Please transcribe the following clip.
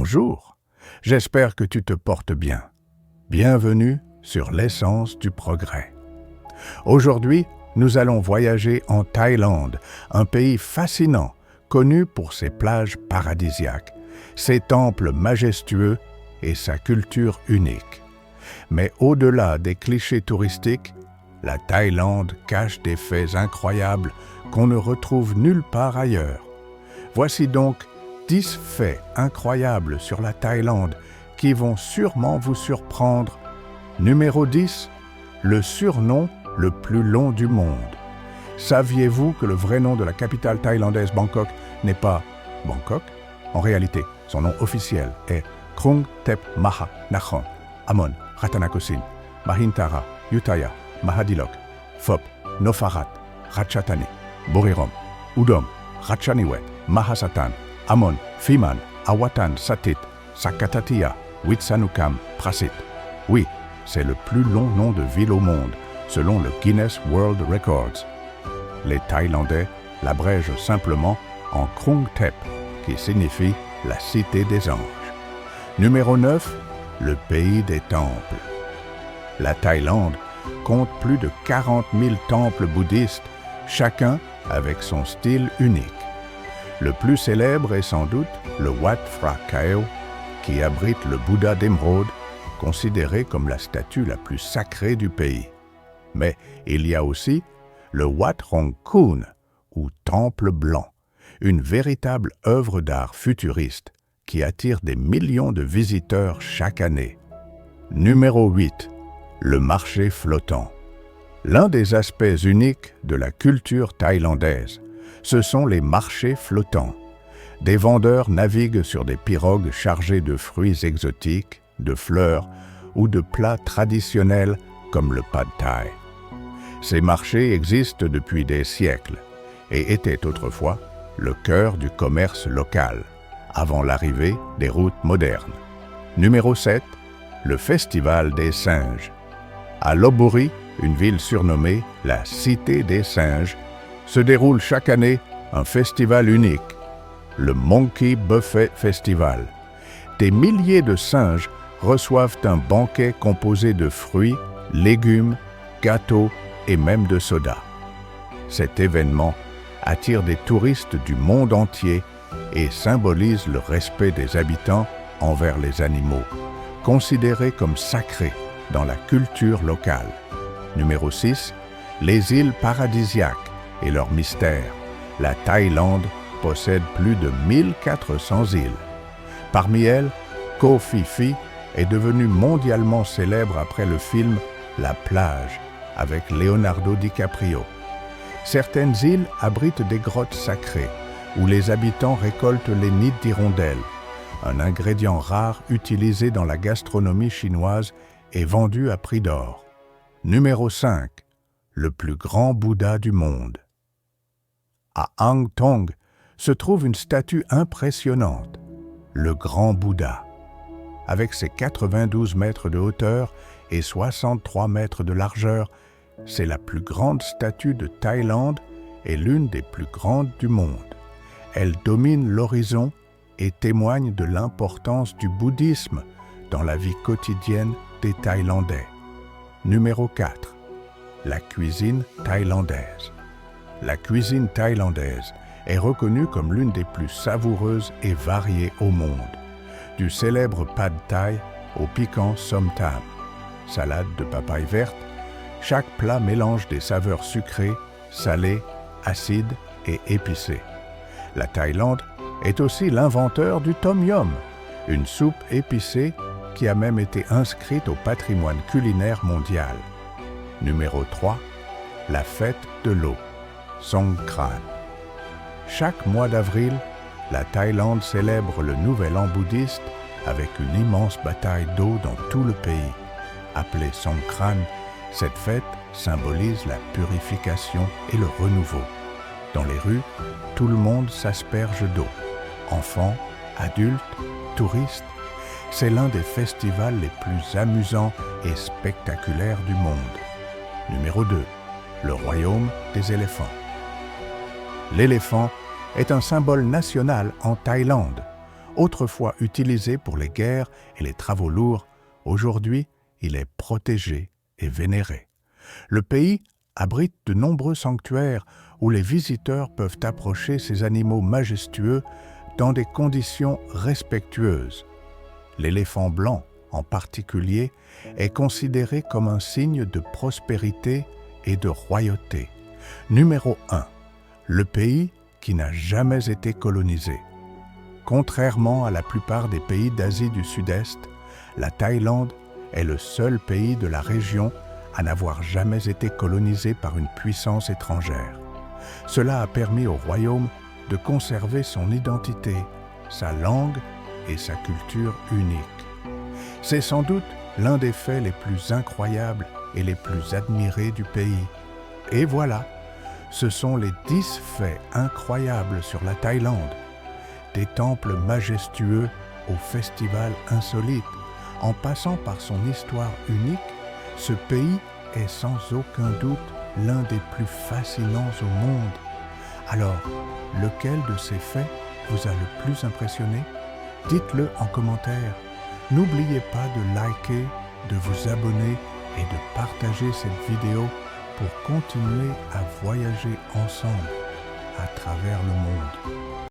Bonjour, j'espère que tu te portes bien. Bienvenue sur l'essence du progrès. Aujourd'hui, nous allons voyager en Thaïlande, un pays fascinant, connu pour ses plages paradisiaques, ses temples majestueux et sa culture unique. Mais au-delà des clichés touristiques, la Thaïlande cache des faits incroyables qu'on ne retrouve nulle part ailleurs. Voici donc 10 faits incroyables sur la Thaïlande qui vont sûrement vous surprendre. Numéro 10, le surnom le plus long du monde. Saviez-vous que le vrai nom de la capitale thaïlandaise Bangkok n'est pas Bangkok? En réalité, son nom officiel est Krung Thep Maha Nakhon, Amon, Ratanakosin, Mahintara, Yutaya, Mahadilok, Phop, Noparat, Ratchathani, Buriram, Udom, Ratchaniwet, Mahasatan, Amon, Phiman, Awatan, Satit, Sakatatia, Witsanukam, Prasit. Oui, c'est le plus long nom de ville au monde, selon le Guinness World Records. Les Thaïlandais l'abrègent simplement en Krung Thep, qui signifie la cité des anges. Numéro 9, le pays des temples. La Thaïlande compte plus de 40 000 temples bouddhistes, chacun avec son style unique. Le plus célèbre est sans doute le Wat Phra Kaeo, qui abrite le Bouddha d'émeraude, considéré comme la statue la plus sacrée du pays. Mais il y a aussi le Wat Rong Khun, ou Temple blanc, une véritable œuvre d'art futuriste qui attire des millions de visiteurs chaque année. Numéro 8. Le marché flottant. L'un des aspects uniques de la culture thaïlandaise, ce sont les marchés flottants. Des vendeurs naviguent sur des pirogues chargées de fruits exotiques, de fleurs ou de plats traditionnels comme le pad thai. Ces marchés existent depuis des siècles et étaient autrefois le cœur du commerce local, avant l'arrivée des routes modernes. Numéro 7. Le Festival des singes. À Lopburi, une ville surnommée la Cité des singes, se déroule chaque année un festival unique, le Monkey Buffet Festival. Des milliers de singes reçoivent un banquet composé de fruits, légumes, gâteaux et même de soda. Cet événement attire des touristes du monde entier et symbolise le respect des habitants envers les animaux, considérés comme sacrés dans la culture locale. Numéro 6. Les îles paradisiaques et leurs mystères. La Thaïlande possède plus de 1400 îles. Parmi elles, Koh Phi Phi est devenue mondialement célèbre après le film La plage avec Leonardo DiCaprio. Certaines îles abritent des grottes sacrées où les habitants récoltent les nids d'hirondelles, un ingrédient rare utilisé dans la gastronomie chinoise et vendu à prix d'or. Numéro 5. Le plus grand Bouddha du monde. À Ang Thong se trouve une statue impressionnante, le Grand Bouddha. Avec ses 92 mètres de hauteur et 63 mètres de largeur, c'est la plus grande statue de Thaïlande et l'une des plus grandes du monde. Elle domine l'horizon et témoigne de l'importance du bouddhisme dans la vie quotidienne des Thaïlandais. Numéro 4. La cuisine thaïlandaise. La cuisine thaïlandaise est reconnue comme l'une des plus savoureuses et variées au monde. Du célèbre pad thai au piquant som tam, salade de papaye verte, chaque plat mélange des saveurs sucrées, salées, acides et épicées. La Thaïlande est aussi l'inventeur du tom yum, une soupe épicée qui a même été inscrite au patrimoine culinaire mondial. Numéro 3. La fête de l'eau, Songkran. Chaque mois d'avril, la Thaïlande célèbre le Nouvel An bouddhiste avec une immense bataille d'eau dans tout le pays. Appelée Songkran, cette fête symbolise la purification et le renouveau. Dans les rues, tout le monde s'asperge d'eau. Enfants, adultes, touristes, c'est l'un des festivals les plus amusants et spectaculaires du monde. Numéro 2. Le royaume des éléphants. L'éléphant est un symbole national en Thaïlande. Autrefois utilisé pour les guerres et les travaux lourds, aujourd'hui, il est protégé et vénéré. Le pays abrite de nombreux sanctuaires où les visiteurs peuvent approcher ces animaux majestueux dans des conditions respectueuses. L'éléphant blanc, en particulier, est considéré comme un signe de prospérité et de royauté. Numéro 1. Le pays qui n'a jamais été colonisé. Contrairement à la plupart des pays d'Asie du Sud-Est, la Thaïlande est le seul pays de la région à n'avoir jamais été colonisé par une puissance étrangère. Cela a permis au royaume de conserver son identité, sa langue et sa culture unique. C'est sans doute l'un des faits les plus incroyables et les plus admirés du pays. Et voilà, ce sont les 10 faits incroyables sur la Thaïlande. Des temples majestueux aux festivals insolites, en passant par son histoire unique, ce pays est sans aucun doute l'un des plus fascinants au monde. Alors, lequel de ces faits vous a le plus impressionné? Dites-le en commentaire. N'oubliez pas de liker, de vous abonner et de partager cette vidéo pour continuer à voyager ensemble à travers le monde.